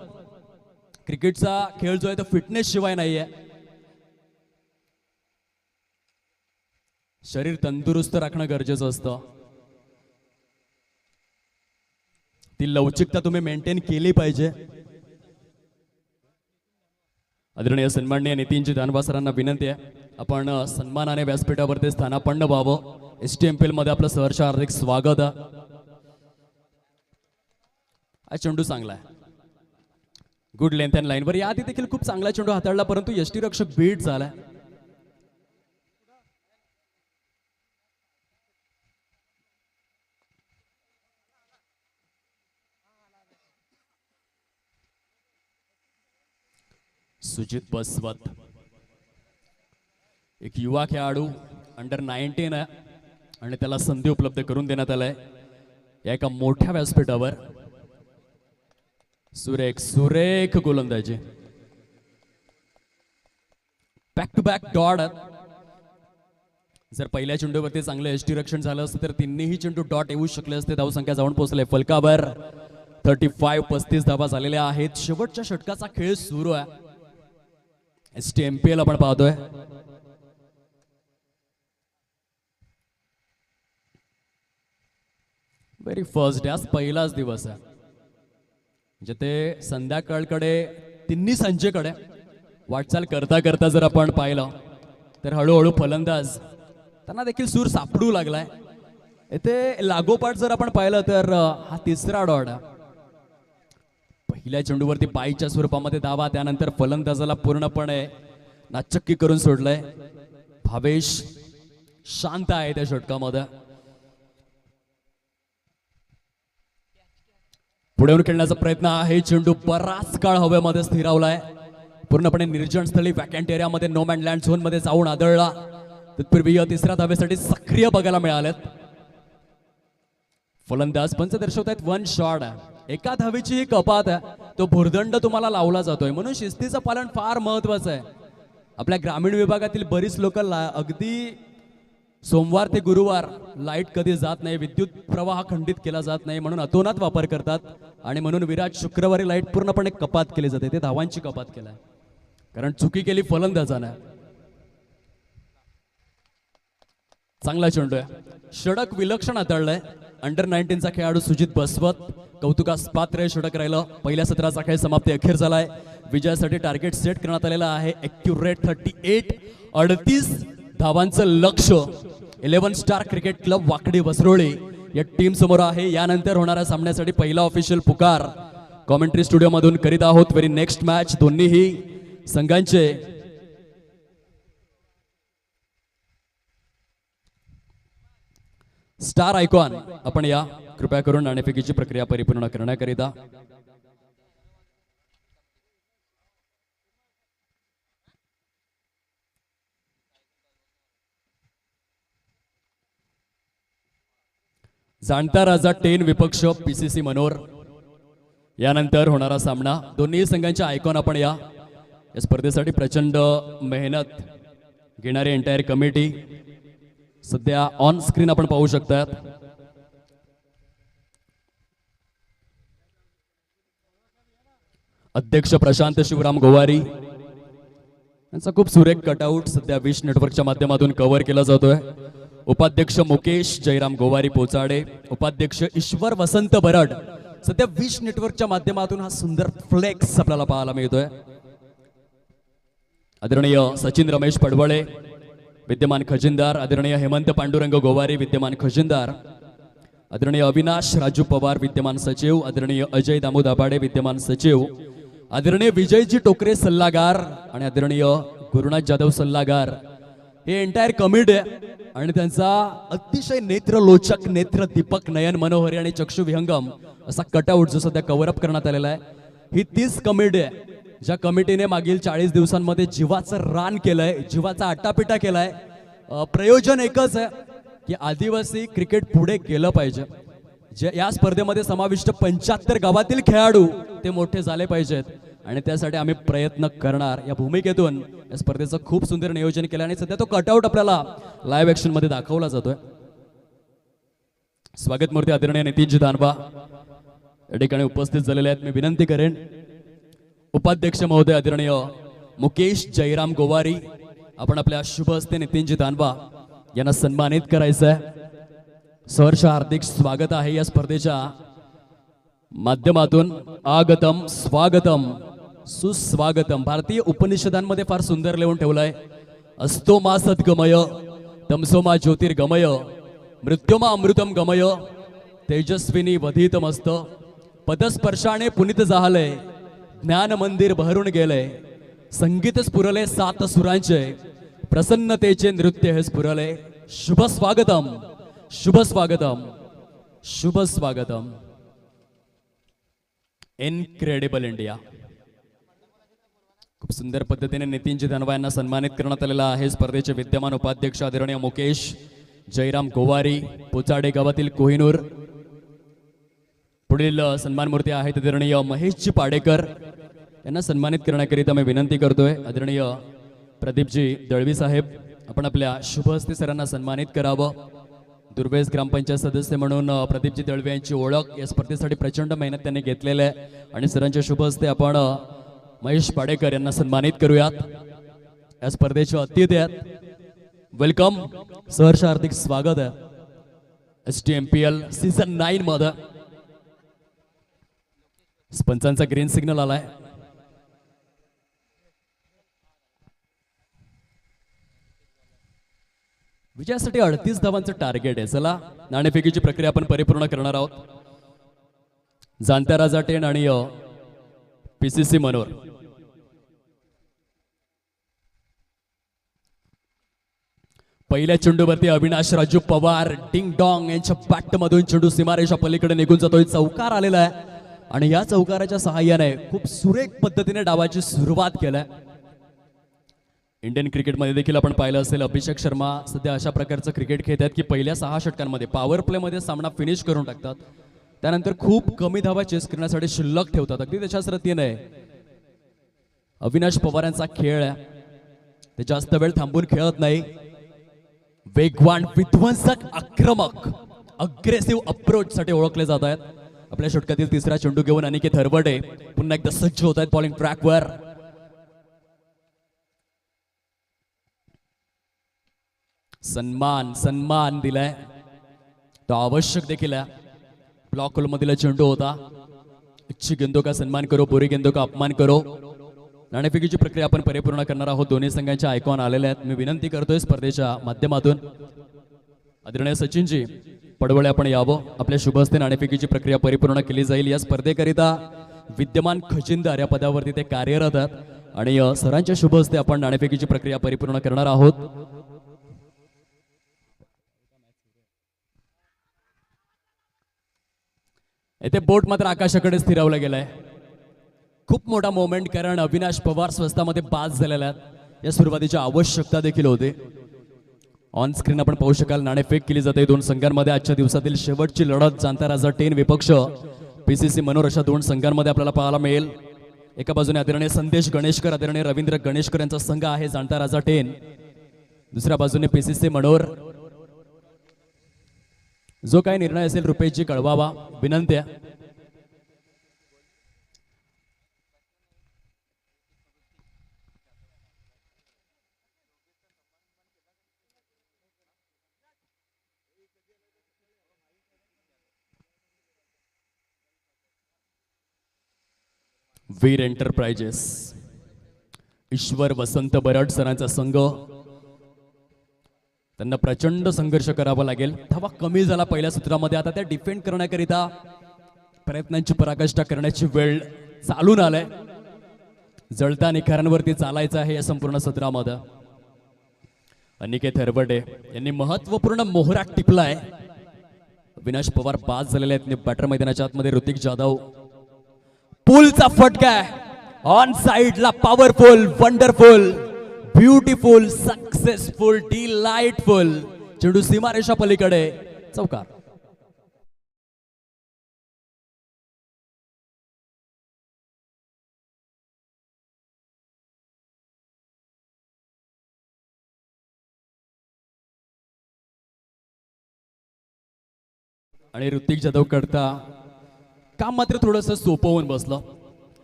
क्रिकेटचा खेळ जो आहे तो फिटनेस शिवाय नाहीये. शरीर तंदुरुस्त राखणं गरजेचं असतं. ती लवचिकता तुम्ही मेंटेन केली पाहिजे. आदरणीय सन्माननीय नितीनजी दानवा सरांना विनंती आहे, आपण सन्मानाने व्यासपीठावरती स्थानापन्न व्हावं. STMPL मध्ये आपलं सहर्ष हार्दिक स्वागत आहे. हा चेंडू चांगला आहे. गुड लेंथ अँड लाईनवर याआधी देखील खूप चांगला चेंडू हाताळला, परंतु यष्टीरक्षक बीट झालाय. सुजित बसवत एक युवा खेळाडू अंडर 19 आहे आणि त्याला संधी उपलब्ध करून देण्यात आलाय या एका मोठ्या व्यासपीठावर. सुरेख सुरेख गोलंदाजी. Back to back dot. जर पहिल्या चेंडूवरती चांगलं यष्टीरक्षण झालं असतं तर तिन्हीही चेंडू डॉट येऊ शकले असते. धावसंख्या जाऊन पोहोचले फलकावर. 35 धावा झालेल्या आहेत. शेवटच्या षटकाचा खेळ सुरू आहे. STMPL आपण पाहतोय. व्हेरी फर्स्ट डे, आज पहिलाच दिवस आहे. म्हणजे ते संध्याकाळकडे तिन्ही संजेकडे वाटचाल करता करता जर आपण पाहिलं तर हळूहळू फलंदाज त्यांना देखील सूर सापडू लागलाय. इथे लागोपाठ जर आपण पाहिलं तर हा तिसरा डॉट आहे. पहिल्या चेंडूवरती पायच्या स्वरूपामध्ये धावा, त्यानंतर फलंदाजाला पूर्णपणे नाचक्की करून सोडलंय. भावेश शांत आहे त्या षटकामध्ये. पुढे येऊन खेळण्याचा प्रयत्न आहे. चेंडू बराच काळ हवेमध्ये स्थिरावलाय. पूर्णपणे निर्जन स्थळी वॅकंट एरियामध्ये नो मॅन लँड झोन मध्ये जाऊन आदळला. तत्पूर्वी तिसऱ्या धावेसाठी सक्रिय बघायला मिळालेत. फलंदाज पंच दर्शवतायत 1 शॉट आहे. एका धावेची ही कपात आहे. तो भुर्दंड तुम्हाला लावला जातोय, म्हणून शिस्तीचं पालन फार महत्वाचं आहे. आपल्या ग्रामीण विभागातील बरीच लोक अगदी सोमवार ते गुरुवार लाईट कधी जात नाही, विद्युत प्रवाह खंडित केला जात नाही म्हणून अतोनात वापर करतात आणि म्हणून विराट शुक्रवारी लाईट पूर्णपणे कपात केली जाते. ते धावांची कपात केलाय कारण चुकी केली फलंदाजाने. चांगला चेंडू आहे. षटक विलक्षण हाताळलंय. अंडर 19चा खेळाडू सुजित बसवत कौतुकास पात्र षटक राहिलं. पहिल्या सत्राचा खेळ समाप्ती अखेर झालाय. विजयासाठी टार्गेट सेट करण्यात आलेलं आहे. ॲक्युरेट 38 धावांचं लक्ष 11 स्टार क्रिकेट क्लब वाकडी वसरोळी या टीम समोर आहे. यानंतर होणाऱ्या सामन्यासाठी पहिला ऑफिशियल पुकार कॉमेंट्री स्टुडिओ मधून करीत आहोत. व्हेरी नेक्स्ट मॅच दोन्हीही संघांचे स्टार आयकॉन आपण या कृपया करून नाणेफेकीची प्रक्रिया परिपूर्ण करण्याकरिता. जाणता राजा 10 विपक्ष पीसीसी मनोर. यानंतर होणारा सामना दोन्ही संघांच्या आयकॉन आपण या स्पर्धेसाठी प्रचंड मेहनत घेणारी एंटायर कमिटी सध्या ऑन स्क्रीन आपण पाहू शकतात. अध्यक्ष प्रशांत शिवराम गोवारी यांचा खूप सुरेख कटआउट सध्या विश नेटवर्कच्या माध्यमातून कव्हर केला जातोय. उपाध्यक्ष मुकेश जयराम गोवारी पोचाडे, उपाध्यक्ष ईश्वर वसंत बरड. सध्या विश नेटवर्कच्या माध्यमातून हा सुंदर फ्लेक्स आपल्याला पाहायला मिळतोय. आदरणीय सचिन रमेश पडवळे विद्यमान खजिनदार, आदरणीय हेमंत पांडुरंग गोवारी विद्यमान खजिनदार, आदरणीय अविनाश राजू पवार विद्यमान सचिव, आदरणीय अजय दामू दाभाडे विद्यमान सचिव, आदरणीय विजयजी टोकरे सल्लागार आणि आदरणीय गुरुनाथ जाधव सल्लागार. हे एंटायर कमिटी आहे आणि त्यांचा अतिशय नेत्रलोचक, नेत्र दीपक, नयन मनोहरी आणि चक्षु विहंगम असा कटआउट जो सध्या कव्हरअप करण्यात आलेला आहे. ही तीच कमिटी आहे ज्या कमिटीने मागील 40 दिवसांमध्ये जीवाचं रान केलंय, जीवाचा आटापिटा केलाय. प्रयोजन एकच आहे की आदिवासी क्रिकेट पुढे गेलं पाहिजे. जे या स्पर्धेमध्ये समाविष्ट 75 गावातील खेळाडू ते मोठे झाले पाहिजेत आणि त्यासाठी आम्ही प्रयत्न करणार. या भूमिकेतून या स्पर्धेचं खूप सुंदर नियोजन केलं आणि सध्या तो कटआउट आपल्याला लाईव्ह ऍक्शन मध्ये दाखवला जातोय. स्वागत मूर्ती आदरणीय नितीनजी दानवा या ठिकाणी उपस्थित झालेले आहेत. मी विनंती करेन उपाध्यक्ष महोदय आदरणीय मुकेश जयराम गोवारी आपण आपल्या शुभ हस्ते नितीनजी दानवा यांना सन्मानित करायचं आहे. सहर्ष हार्दिक स्वागत आहे या स्पर्धेच्या माध्यमातून. आगतम स्वागतम सुस्वागतम. भारतीय उपनिषदांमध्ये फार सुंदर लिहून ठेवलंय. अस्तो मा सद्गमय तमसो मा ज्योतिर्गमय मृत्युमा अमृतम गमय तेजस्विनी वधितमस्त पदस्पर्शाने पुनित झाले ज्ञान मंदिर बहरून गेले संगीत स्फुरले 7 सुरांचे प्रसन्नतेचे नृत्य हे स्फुरले. शुभ स्वागतम शुभ स्वागतम शुभ स्वागतम. Incredible India. खूप सुंदर पद्धतीने नितीनजी धनवा यांना सन्मानित करण्यात आलेला आहे. स्पर्धेचे विद्यमान उपाध्यक्ष आदरणीय मुकेश जयराम गोवारी पोचाडे गावातील कोहिनूर. पुढील सन्मान मूर्ती आहेत आदरणीय महेशजी पाडेकर यांना सन्मानित करण्याकरिता मी विनंती करतोय. आदरणीय प्रदीपजी दळवी साहेब आपण आपल्या शुभ हस्ते सरांना सन्मानित करावं. दुर्वेस ग्रामपंचायत सदस्य म्हणून प्रदीपजी दळवे यांची ओळख. या स्पर्धेसाठी प्रचंड मेहनत त्यांनी घेतलेली आहे आणि सरांच्या शुभ हस्ते आपण महेश पाडेकर यांना सन्मानित करूयात. या स्पर्धेचे अतिथी आहेत. वेलकम, सहर्ष हार्दिक स्वागत आहे STMPL सीझन 9 मध्ये. पंचांचा ग्रीन सिग्नल आलाय. विजयासाठी 38 धावांचं टार्गेट आहे. चला नाणेफेकीची प्रक्रिया आपण परिपूर्ण करणार आहोत. जाणत्या राजा 10 आणि पीसीसी मनोर. पहिल्या चेंडूवरती अविनाश राजू पवार डिंग डॉंग यांच्या बॅट मधून चेंडू सीमारेषा पलीकडे निघून जातोय. चौकार आलेला आहे आणि या चौकाराच्या सहाय्याने खूप सुरेख पद्धतीने डावाची सुरुवात केलाय. इंडियन क्रिकेटमध्ये देखील आपण पाहिलं असेल अभिषेक शर्मा सध्या अशा प्रकारचं क्रिकेट खेळत आहेत की पहिल्या 6 षटकांमध्ये पॉवर प्लेमध्ये सामना फिनिश करून टाकतात. त्यानंतर खूप कमी धावा चेस करण्यासाठी शिल्लक ठेवतात. अगदी त्याच्याच रीतीने अविनाश पवार यांचा खेळ आहे. ते जास्त वेळ थांबून खेळत नाही. वेगवान, विध्वंसक, आक्रमक, अग्रेसिव्ह अप्रोच साठी ओळखले जात आहेत. आपल्या षटकातील तिसरा चेंडू घेऊन अनिकेत हरवडे पुन्हा एकदा सज्ज होत आहेत बॉलिंग ट्रॅकवर. सन्मान सन्मान दिलाय तो आवश्यक देखील आहे. ब्लॉक होल मधील चेंडू होता. अच्छी गेंदों का सन्मान करो, बुरी गेंदों का अपमान करो. नाणेफेकीची प्रक्रिया आपण परिपूर्ण करणार आहोत. दोन्ही संघांचे आयकॉन आलेले आहेत. मी विनंती करतोय स्पर्धेच्या माध्यमातून आदरणीय सचिनजी पडवळे आपण यावं. आपल्या शुभ हस्ते नाणेफेकीची प्रक्रिया परिपूर्ण केली जाईल. या स्पर्धेकरिता विद्यमान खजिनदार या पदावरती ते कार्यरत आहेत आणि सरांच्या शुभ हस्ते आपण नाणेफेकीची प्रक्रिया परिपूर्ण करणार आहोत. येथे बोट मात्र आकाशाकडे स्थिरावला गेलाय. खूप मोठा मोमेंट, कारण अविनाश पवार स्वस्तामध्ये बाद झालेला आहेत. या सुरुवातीची आवश्यकता देखील होते. ऑन स्क्रीन आपण पाहू शकाल नाणेफेक केली जाते दोन संघांमध्ये. आजच्या दिवसातील शेवटची लढत जाणता राजा 10 विपक्ष पीसीसी मनोर अशा दोन संघांमध्ये आपल्याला पाहायला मिळेल. एका बाजूने आदरणीय संदेश गणेशकर, आदरणीय रवींद्र गणेशकर यांचा संघ आहे जाणता राजा 10. दुसऱ्या बाजूने पीसीसी मनोर. जो काही निर्णय असेल रुपेशजी कळवावा विनंती आहे. वीर एंटरप्राइजेस ईश्वर वसंत बरड सरांचा संघ. त्यांना प्रचंड संघर्ष करावा लागेल. धावा कमी झाला पहिल्या सत्रामध्ये. आता त्या डिफेंड करण्याकरिता प्रयत्नांची पराकाष्ठा करण्याची वेळ चालून आलाय. जळता निखारांवरती चालायचं आहे या संपूर्ण सत्रामध्ये. अनिकेत हरवडे यांनी महत्वपूर्ण मोहरा टिपलाय. अविनाश पवार बाद झालेले आहेत बॅटर मैदानाच्या आतमध्ये. ऋतिक जाधव पुलचा फटका ऑन साइडला. Powerful, wonderful, beautiful, successful, delightful. चेंडू सीमारेषा पलीकडे चौकार. आणि ऋतिक जाधव करता काम मात्र थोडंसं सोपं होऊन बसलं.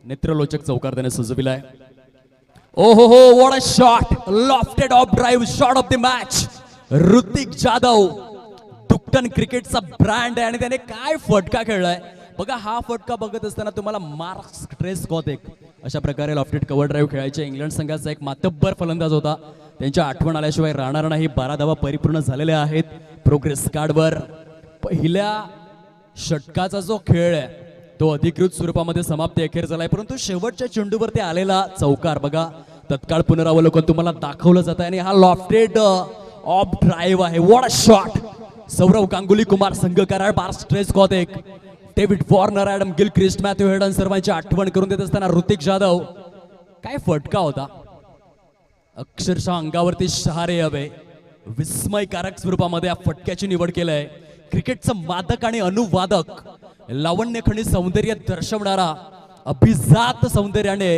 नेत्रलोचक चौकार त्याने सुचविलाय. ओ हो हो, what a shot, lofted off drive, shot of the match. Hrithik Jadhav दुक्टन क्रिकेटचा ब्रँड आहे आणि त्याने काय फटका खेळलाय बघा. हा फटका बघत असताना तुम्हाला मार्क्स ट्रेस कॉतेक अशा प्रकारे लॉफ्टेड कव्हर ड्राइव्ह खेळायचे. इंग्लंड संघाचा एक मातब्बर फलंदाज होता. त्यांच्या आठवण आल्याशिवाय राहणार नाही. 12 धावा परिपूर्ण झालेल्या आहेत प्रोग्रेस कार्डवर. पहिल्या षटकाचा जो खेळ आहे तो अधिकृत स्वरूपामध्ये समाप्ती अखेर झालाय, परंतु शेवटच्या चेंडूवरती आलेला चौकार बघा. तत्काळ पुनरावलोकन तुम्हाला दाखवलं जात आहे आणि हा लॉफ्टेड ऑफ ड्राइव्ह आहे. What a shot. Sourav Ganguly, Kumar Sangakkara, Marcus Trescothick, David Warner, Adam Gilchrist, Matthew Hayden सर्वांची आठवण करून देत असताना ऋतिक जाधव काय फटका होता. अक्षरशः अंगावरती शहारे हवे. विस्मयकारक स्वरूपामध्ये या फटक्याची निवड केली आहे. क्रिकेटचं मादक आणि अनुवादक, लावण्यखणी सौंदर्य दर्शवणारा, अभिजात सौंदर्याने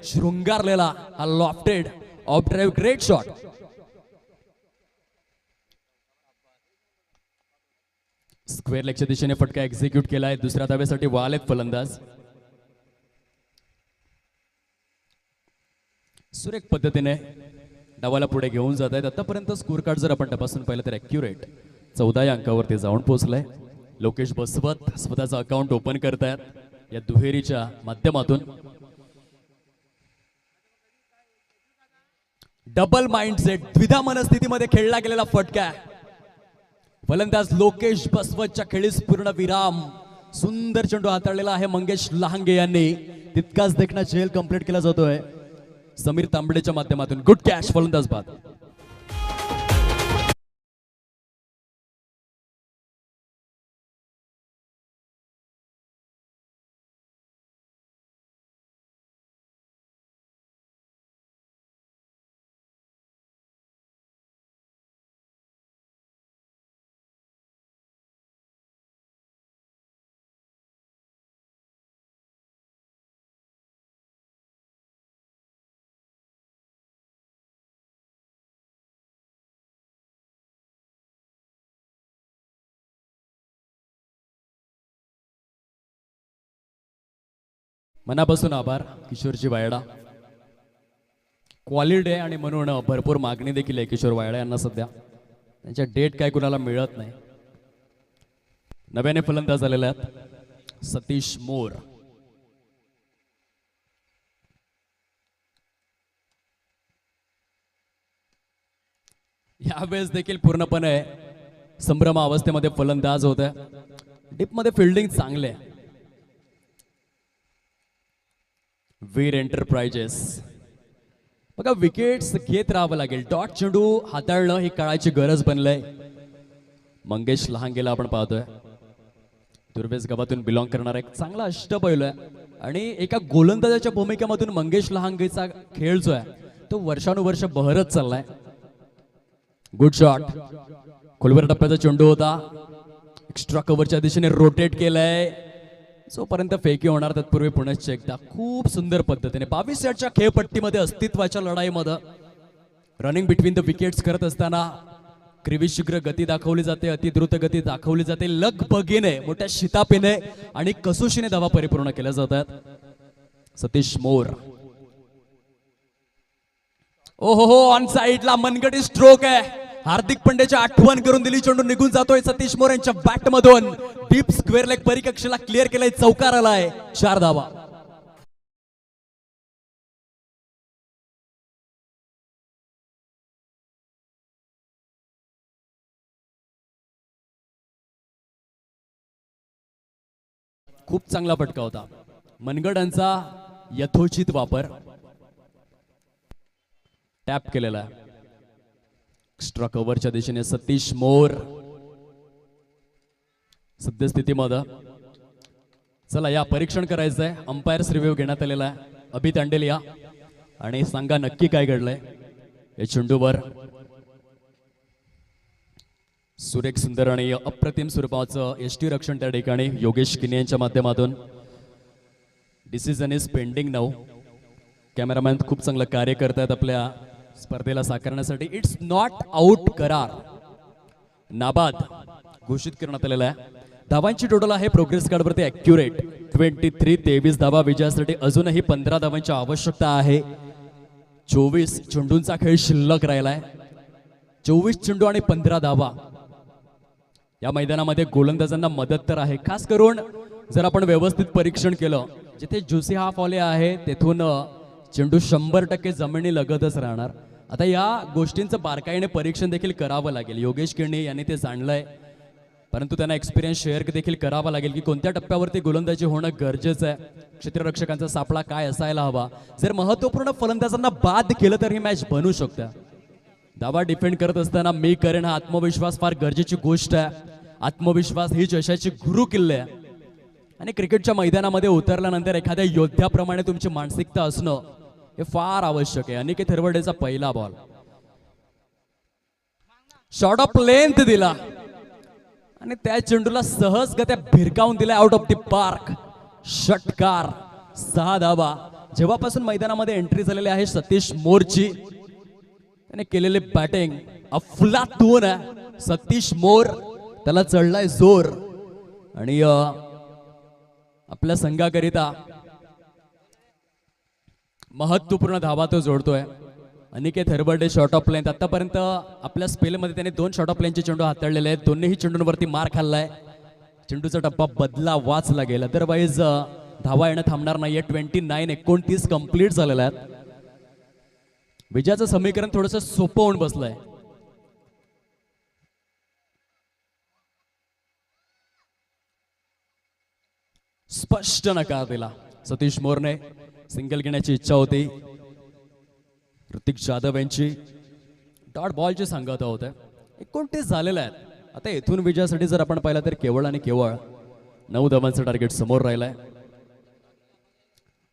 शृंगारलेला हा lofted off drive. Great shot. Square लेगच्या दिशेने फटका एक्झिक्यूट केलाय. दुसऱ्या धावेसाठी वालेत फलंदाज. सुरेख पद्धतीने डावाला पुढे घेऊन जात आहेत. आतापर्यंत स्कोर कार्ड जर आपण तपासून पाहिलं तर ॲक्युरेट 14 अंकावरती जाऊन पोहोचलाय. लोकेश बसवत स्वतःचं अकाउंट ओपन करतायत या दुहेरीच्या माध्यमातून. डबल माइंडसेट, द्विधा मनस्थितीमध्ये खेळला गेलेला फटका. फलंदाज लोकेश बसवतच्या खेळीस पूर्ण विराम. सुंदर चेंडू हाताळलेला आहे मंगेश लहांगे यांनी. तितकाच देखणा झेल कंप्लीट केला जातोय समीर तांबडेच्या माध्यमातून. गुड कॅच, फलंदाज बाद. मनापासून आभार किशोरजी वायडा. क्वालिटी आहे आणि म्हणून भरपूर मागणी देखील आहे किशोर वायडा यांना सध्या. त्यांच्या डेट काय कुणाला मिळत नाही. नव्याने फलंदाज झालेले आहेत सतीश मोर. यावेळेस देखील पूर्णपणे संभ्रम अवस्थेमध्ये फलंदाज होते. डीप मध्ये फिल्डिंग चांगले. वीर एंटरप्राइजेस बघा, विकेट्स घेत राहावं लागेल. डॉट चेंडू हाताळणं ही काळाची गरज बनलंय. मंगेश लहांगेला आपण पाहतोय तुर्भेस गावातून बिलॉंग करणारा एक चांगला अष्टपैलू आहे आणि एका गोलंदाजाच्या भूमिकेमधून मंगेश लहांगेचा खेळ जो आहे तो वर्षानुवर्ष बहरत चाललाय. Good shot. खोलवर टप्प्याचा चेंडू होता. एक्स्ट्रा कव्हरच्या दिशेने रोटेट केलंय. जोपर्यंत फेकी होणार तत्पूर्वी पुनश्च एकदा खूप सुंदर पद्धतीने 22 यार्डच्या खेळपट्टीमध्ये अस्तित्वाच्या लढाईमध्ये रनिंग बिटवीन द विकेट्स करत असताना शीघ्र गती दाखवली जाते, अतिद्रुत गती दाखवली जाते, लगबगीने मोठ्या शितापीने आणि कसोशीने धावा परिपूर्ण केल्या जातात. सतीश मोर. ओहो, ऑन साइडला मनगटी स्ट्रोक आहे. हार्दिक पंड्याची आठवण करून दिली. चेंडू निघून जातोय सतीश मोर यांच्या बॅट मधून. डीप स्क्वेअर लेग परिकक्षेला क्लिअर केलाय. चौकार आलाय. 4 धावा. खूप चांगला फटका होता. मनगडांचा यथोचित वापर. टॅप केलेला आहे. एक्स्ट्रा कव्हरच्या दिशेने सतीश मोर. सद्यस्थितीमध्ये चला या परीक्षण करायचंय. अंपायर्स रिव्ह्यू घेण्यात आलेला आहे. अभि तांडेलिया आणि सांगा नक्की काय घडलंय. या चेंडूवर सुरेख सुंदर आणि अप्रतिम स्वरूपाचं यष्टी रक्षण त्या ठिकाणी योगेश किने यांच्या माध्यमातून. Decision is pending now. Cameraman खूप चांगलं कार्य करतायत आपल्या स्पर्धेला साकारण्यासाठी. इट्स नॉट आउट करार नाबाद घोषित करण्यात आलेला आहे. धावांची टोटल आहे प्रोग्रेस कार्डवरती ॲक्युरेट 23. 23 धावा विजयासाठी अजूनही 15 धावांची आवश्यकता आहे. 24 चेंडूंचा खेळ शिल्लक राहिलाय. 24 चेंडू आणि 15 धावा. या मैदानामध्ये गोलंदाजांना मदत तर आहे. खास करून जर आपण व्यवस्थित परीक्षण केलं जिथे जुसी हाफ आले आहे तेथून चेंडू 100% जमिनी लगतच राहणार. आता या गोष्टींचं बारकाईने परीक्षण देखील करावं लागेल. योगेश किर्णी यांनी ते जाणलंय, परंतु त्यांना एक्सपिरियन्स शेअर देखील करावा लागेल की कोणत्या टप्प्यावरती गोलंदाजी होणं गरजेचं आहे. क्षेत्ररक्षकांचा सापळा काय असायला हवा. जर महत्वपूर्ण फलंदाजांना बाद केलं तर ही मॅच बनू शकते. धावा डिफेंड करत असताना मी करेन हा आत्मविश्वास फार गरजेची गोष्ट आहे. आत्मविश्वास ही यशाची गुरु किल्ले आहे आणि क्रिकेटच्या मैदानामध्ये उतरल्यानंतर एखाद्या योद्ध्याप्रमाणे तुमची मानसिकता असणं हे फार आवश्यक आहे. अनिकेत हरवडेचा पहिला बॉल शॉर्ट ऑफ लेंथ दिला आणि त्या चेंडूला सहजगत्या भिरकावून दिला आउट ऑफ द पार्क. षटकार. 6 धावा. जेव्हापासून मैदानामध्ये एंट्री झालेली आहे सतीश मोरची त्याने केलेले बॅटिंग अफलातून आहे. सतीश मोर त्याला चढलाय जोर आणि आपल्या संघाकरिता महत्वपूर्ण धावा तो जोडतोय. Aniket Harbarde short of length. आतापर्यंत आपल्या स्पेलमध्ये त्याने 2 शॉर्ट ऑफ लेंथचे चेंडू हाताळलेले आहेत. दोन्ही चेंडूंवरती मार खाल्लाय. चेंडूचा टप्पा बदला वाचला गेला. अदरवाईज धावा येणं थांबणार नाहीये. 29-29 कंप्लीट झालेल्या आहेत. विजयाचं समीकरण थोडंसं सोपं होऊन बसलंय. स्पष्ट नकार दिला सतीश मोरने. सिंगल घेण्याची इच्छा होती. ऋतिक जाधव यांची डॉट बॉलची सांगता होते. 29 झालेल्या आहेत. आता इथून विजयासाठी जर आपण पाहिलं तर केवळ आणि केवळ 9 धावांचं टार्गेट समोर राहिलंय.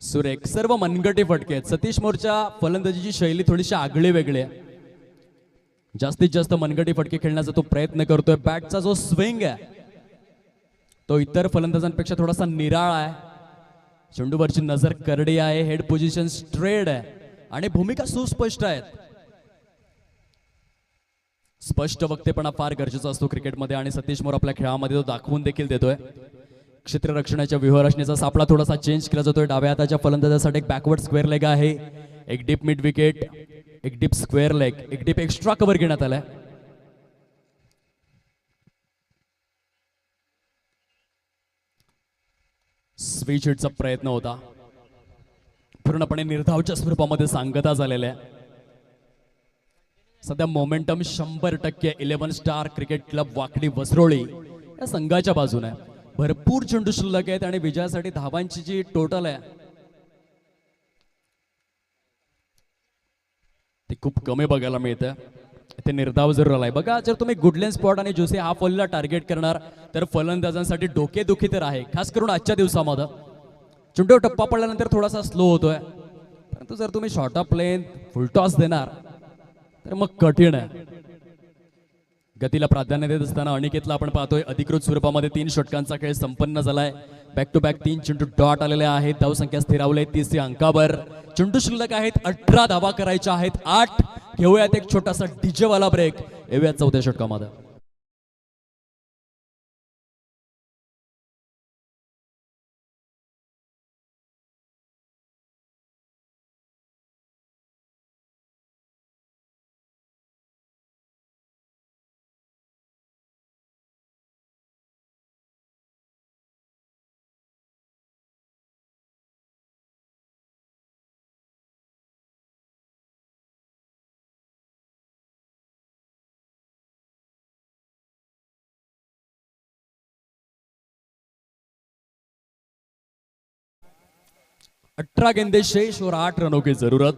सुरेख सर्व मनगटी फटके आहेत. सतीश मोरच्या फलंदाजीची शैली थोडीशी आगळी वेगळी आहे. जास्तीत जास्त मनगटी फटके खेळण्याचा तो प्रयत्न करतोय. बॅटचा जो स्विंग आहे तो इतर फलंदाजांपेक्षा थोडासा निराळा आहे. चेंडूवरची नजर करडी आहे. हेड पोझिशन स्ट्रेट आहे आणि भूमिका सुस्पष्ट आहेत. स्पष्ट वक्तेपणा फार गरजेचा असतो क्रिकेटमध्ये आणि सतीश मोर आपल्या खेळामध्ये तो दाखवून देखील देतोय. क्षेत्ररक्षणाच्या व्यूहरचनेचा सापळा थोडासा चेंज केला जातोय. डाव्या हाताच्या फलंदाजासाठी एक बॅकवर्ड स्क्वेअर लेग आहे. एक डीप मिड विकेट, एक डीप स्क्वेअर लेग, एक डीप एक्स्ट्रा कव्हर घेण्यात आलाय. स्विच हिटचा प्रयत्न होता. पूर्णपणे निर्धावच्या स्वरूपामध्ये सांगता झालेल्या आहे. सध्या मोमेंटम 100% 11 स्टार क्रिकेट क्लब वाकडी वसरोळी या संघाच्या बाजूने आहे. भरपूर चेंडू शिल्लक आहेत आणि विजयासाठी धावांची जी टोटल आहे ती खूप कमी बघायला मिळते. ते निर्धाव जरूर आलाय. बघा, जर तुम्ही गुडलेन स्पॉट आणि जोसे हाफ वॉलीला टार्गेट करणार तर फलंदाजांसाठी डोकेदुखी तर आहे, खास करून आजच्या दिवसामध्ये. चेंडू टप्पा पडल्यानंतर थोडासा स्लो होतोय, परंतु जर तुम्ही short of plain full toss देणार तर मग कठीण आहे. गतीला प्राधान्य देत असताना अनिकेतला आपण पाहतोय अधिकृत स्वरूपामध्ये 3 षटकांचा खेळ संपन्न झालाय. बॅक टू बॅक 3 चेंडू डॉट आलेले आहेत. धावसंख्या स्थिरावले 30 अंकावर. चेंडू शिल्लक आहेत 18 धावा करायच्या आहेत 8. घेऊयात एक छोटासा डीजे वाला ब्रेक. येऊयात चौथ्या षटकामध्ये. अठारह गेंदे शेष और 8 रनों की जरूरत.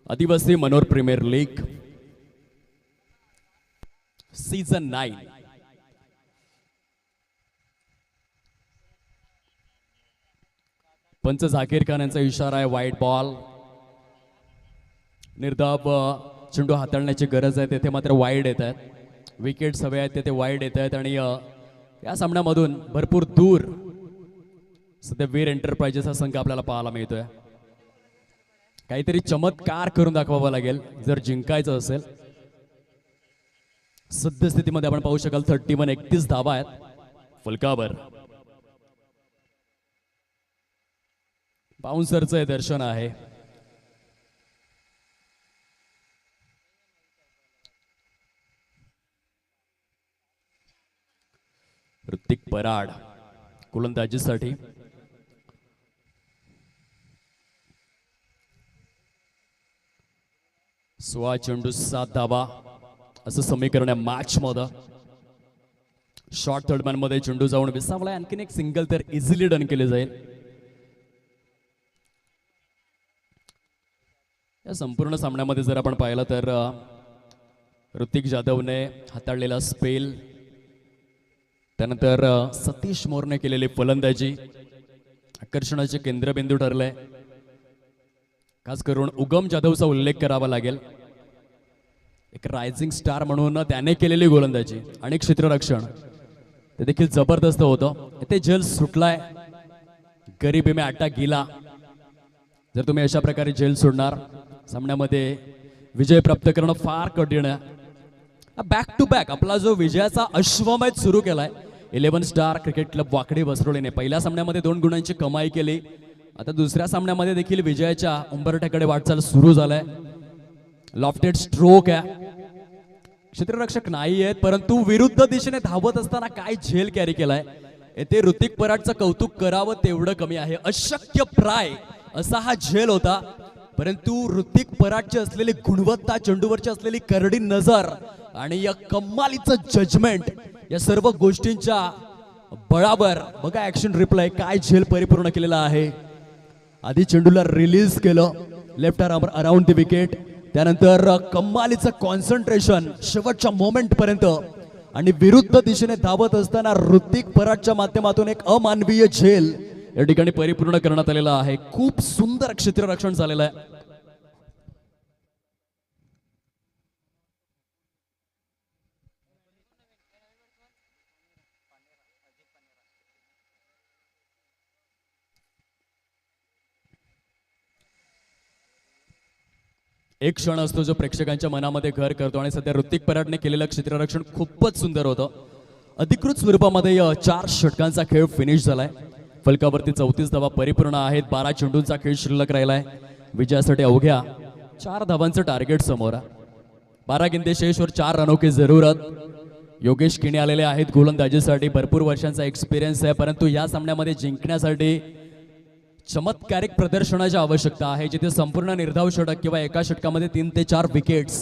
आदिवासी मनोर प्रीमियर लीग सीजन 9. पंच झाकीर खान यांचा इशारा आहे, वाईट बॉल. निर्धाव चेंडू हाताळण्याची गरज आहे, तेथे मात्र वाईड येत आहेत. विकेट्स हवे आहेत तेथे वाईड येत आहेत. आणि या सामन्यामधून भरपूर दूर सध्या वीर एंटरप्राइजेस हा संघ आपल्याला पाहायला मिळतोय. काहीतरी चमत्कार करून दाखवावा लागेल जर जिंकायचं असेल. सद्यस्थितीमध्ये आपण पाहू शकाल 31 धावा आहेत फलकावर. बाउन्सरचं हे दर्शन आहे. ऋतिक पराड गोलंदाजीसाठी. सोळा चेंडू 7 धावा असं समीकरण आहे मॅच मध्ये. शॉर्ट थर्डमॅन मध्ये चेंडू जाऊन विसावलाय. आणखीन एक सिंगल तर इझिली डन केले जाईल. या संपूर्ण सामन्यामध्ये जर आपण पाहिलं तर ऋतिक जाधवने हाताळलेला स्पेल, त्यानंतर सतीश मोरने केलेली फलंदाजी आकर्षणाचे केंद्रबिंदू ठरले. खास करून उगम जाधवचा उल्लेख करावा लागेल. एक रायझिंग स्टार म्हणून त्याने केलेली गोलंदाजी आणि क्षेत्ररक्षण ते देखील जबरदस्त होतं. ते झेल सुटलाय. गरीबी में आटा गेला. जर तुम्ही अशा प्रकारे झेल सोडणार सामन्यामध्ये विजय प्राप्त करणं फार कठीण आहे. बॅक टू बॅक आपला जो विजयाचा अश्वमेध सुरू केलाय 11 स्टार क्रिकेट क्लब वाकडी वसरोलीने. पहिल्या सामन्यामध्ये 2 गुणांची कमाई केली. आता दुसऱ्या सामन्यामध्ये देखील विजयाच्या उंबरठ्याकडे वाटचाल सुरू झालाय. लॉफ्टेड स्ट्रोक आहे. क्षेत्ररक्षक नाही आहेत, परंतु विरुद्ध दिशेने धावत असताना काय झेल कॅरी केलाय. येथे ऋतिक पराडचं कौतुक करावं तेवढं कमी आहे. अशक्य प्राय असा हा झेल होता, परंतु ऋतिक पराडची असलेली गुणवत्ता, चेंडूवरची असलेली करडी नजर आणि या कमालीचं जजमेंट, या सर्व गोष्टींच्या बळावर बघा ऍक्शन रिप्लाय काय झेल परिपूर्ण केलेला आहे. आधी चेंडूला रिलीज केलं left arm around the wicket, त्यानंतर कमालीचं कॉन्सन्ट्रेशन शेवटच्या मोमेंट पर्यंत आणि विरुद्ध दिशेने धावत असताना ऋतिक पराडच्या माध्यमातून एक अमानवीय झेल या ठिकाणी परिपूर्ण करण्यात आलेला आहे. खूप सुंदर क्षेत्ररक्षण झालेलं आहे. एक क्षण असतो जो प्रेक्षकांच्या मनामध्ये घर करतो आणि सध्या ऋतिक पराडने केलेलं क्षेत्ररक्षण खूपच सुंदर होतं. अधिकृत स्वरूपामध्ये 4 षटकांचा खेळ फिनिश झालाय. फलकावरती 34 धावा परिपूर्ण आहेत. 12 चेंडूंचा खेळ शिल्लक राहिलाय. विजयासाठी अवघ्या 4 धावांचं टार्गेट समोर आहे. 12 गेंदे शेष और 4 रनों की जरूरत. योगेश किणे आलेले आहेत गोलंदाजीसाठी. भरपूर वर्षांचा एक्सपिरियन्स आहे, परंतु या सामन्यामध्ये जिंकण्यासाठी चमत्कारिक प्रदर्शनाची आवश्यकता आहे, जिथे संपूर्ण निर्धाव षटक किंवा एका षटकामध्ये 3 ते 4 विकेट्स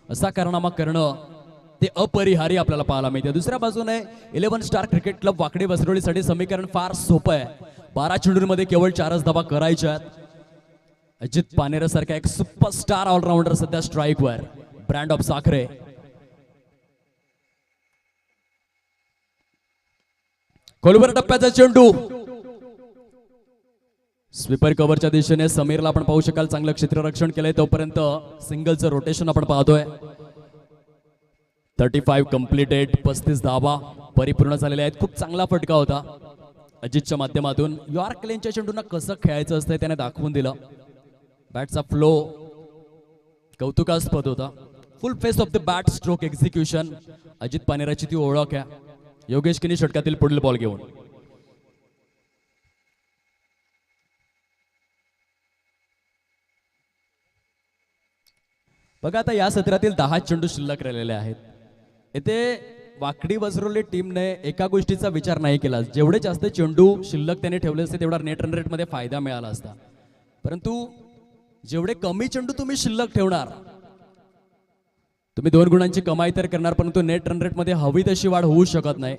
असा कारनामा करणं ते अपरिहार्य आपल्याला पाहायला मिळते. दुसऱ्या बाजूने 11 स्टार क्रिकेट क्लब वाकडी वसरोलीसाठी समीकरण फार सोपं आहे. 12 चेंडूंमध्ये केवळ 4च धावा करायच्या आहेत. अजित पानेरसारखा एक सुपरस्टार ऑलराऊंडर सध्या स्ट्राईकवर. Brand of Sakhare. खोलवर टप्प्याचा चेंडू स्वीपर कव्हरच्या दिशेने समीरला आपण पाहू शकाल चांगलं क्षेत्ररक्षण केलंय. तोपर्यंत सिंगलचं रोटेशन आपण पाहतोय. 35 कम्प्लिटेड. 35 धावा परिपूर्ण झालेल्या आहेत. खूप चांगला फटका होता अजितच्या माध्यमातून. यॉर्क लेनच्या चेंडूंना कसं खेळायचं असतंय त्याने दाखवून दिलं. बॅटचा फ्लो कौतुकास्पद होता. Full face of the bat stroke execution. Ajit पानेराची ती ओळख आहे. योगेश किनी षटकातील पुढील बॉल घेऊन. बघा आता या सत्रातील 10 चेंडू शिल्लक राहिलेले आहेत. येथे वाकडी वसरोली टीमने एका गोष्टीचा विचार नाही केला. जेवढे जास्त चेंडू शिल्लक त्याने ठेवले असते तेवढा नेट रन रेटमध्ये फायदा मिळाला असता. परंतु जेवढे कमी चेंडू तुम्ही शिल्लक ठेवणार तुम्ही 2 गुणांची कमाई तर करणार परंतु नेट रन रेटमध्ये हवी तशी वाढ होऊ शकत नाही.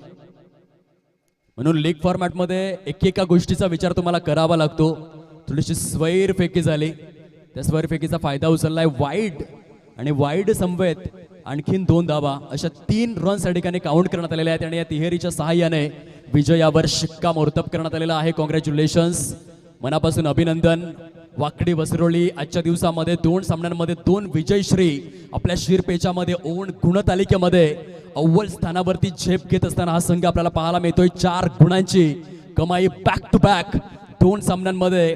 म्हणून लीग फॉर्मॅटमध्ये एकेका गोष्टीचा विचार तुम्हाला करावा लागतो. थोडीशी स्वैर फेकी झाली. त्या स्वैर फेकीचा फायदा उचललाय. वाईड आणि वाईड समवेत आणखीन 2 धावा अशा 3 रन्स या ठिकाणी काउंट करण्यात आलेल्या आहेत आणि या तिहेरीच्या सहाय्याने विजयावर शिक्कामोर्तब करण्यात आलेला आहे. कॉंग्रॅच्युलेशन्स, मनापासून अभिनंदन. वाकडी वसरोळी आजच्या दिवसामध्ये 2 सामन्यांमध्ये 2 विजयश्री आपल्या शिरपेचामध्ये ओन गुणतालिकेमध्ये अव्वल स्थानावरती झेप घेत असताना हा संघ आपल्याला पाहायला मिळतोय. 4 गुणांची कमाई बॅक टू बॅक 2 सामन्यांमध्ये.